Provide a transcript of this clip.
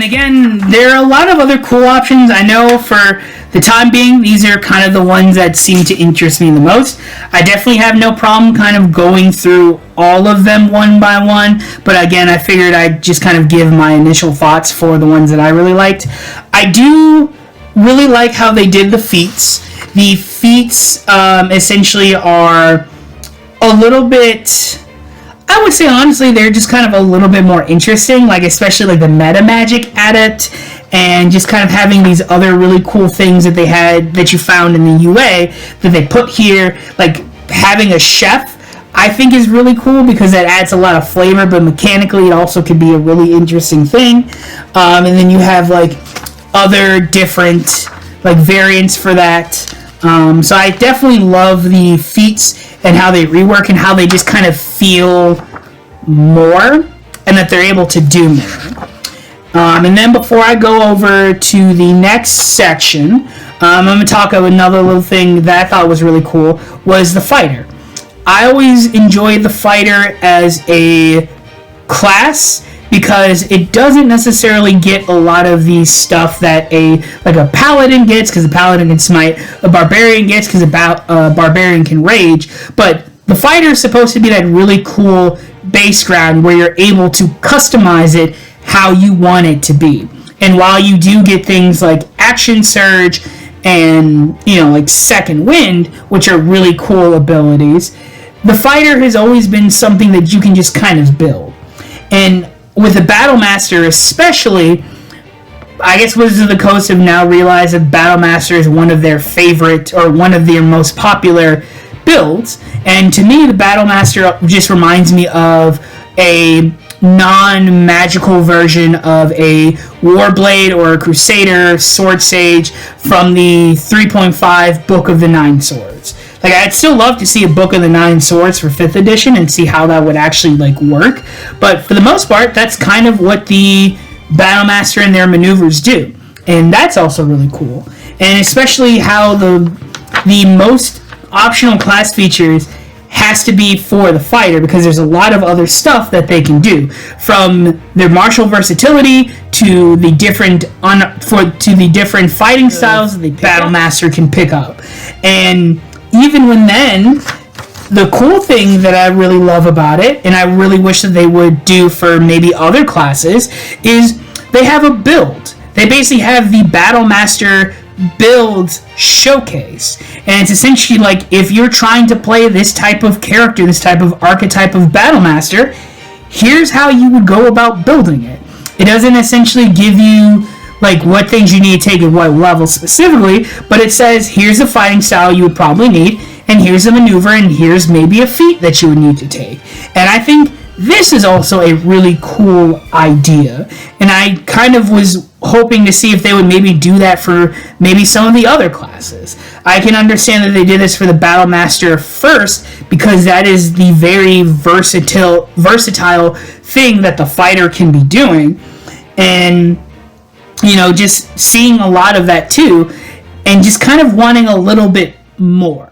And again, there are a lot of other cool options. I know for the time being, these are kind of the ones that seem to interest me the most. I definitely have no problem kind of going through all of them one by one, but again, I figured I'd just kind of give my initial thoughts for the ones that I really liked. I do really like how they did the feats. The feats essentially are a little bit... I would say honestly they're just kind of a little bit more interesting, like especially like the meta magic adept and just kind of having these other really cool things that they had that you found in the UA that they put here, like having a chef I think is really cool because that adds a lot of flavor, but mechanically it also could be a really interesting thing. And then you have like other different like variants for that. So I definitely love the feats and how they rework and how they just kind of feel more and that they're able to do more. And then before I go over to the next section, I'm going to talk about another little thing that I thought was really cool was the fighter. I always enjoyed the fighter as a class because it doesn't necessarily get a lot of the stuff that a paladin gets because a paladin can smite, a barbarian gets because a barbarian can rage, but the fighter is supposed to be that really cool base ground where you're able to customize it how you want it to be. And while you do get things like action surge and like second wind, which are really cool abilities, the fighter has always been something that you can just kind of build. And with the Battle Master especially, I guess Wizards of the Coast have now realized that Battle Master is one of their favorite or one of their most popular builds. And to me, the Battle Master just reminds me of a non-magical version of a Warblade or a Crusader Sword Sage from the 3.5 Book of the Nine Swords. Like, I'd still love to see a Book of the Nine Swords for 5th edition and see how that would actually, work. But for the most part, that's kind of what the Battle Master and their maneuvers do. And that's also really cool. And especially how the most optional class features has to be for the fighter because there's a lot of other stuff that they can do. From their martial versatility to the different fighting styles that the Battle Master can pick up. And even when then, the cool thing that I really love about it, and I really wish that they would do for maybe other classes, is they have a build. They basically have the Battle Master build showcase. And it's essentially like if you're trying to play this type of character, this type of archetype of Battle Master, here's how you would go about building it. It doesn't essentially give you what things you need to take at what level specifically, but it says here's the fighting style you would probably need, and here's a maneuver, and here's maybe a feat that you would need to take. And I think this is also a really cool idea, and I kind of was hoping to see if they would maybe do that for maybe some of the other classes. I can understand that they did this for the Battle Master first because that is the very versatile thing that the fighter can be doing, and just seeing a lot of that too, and just kind of wanting a little bit more.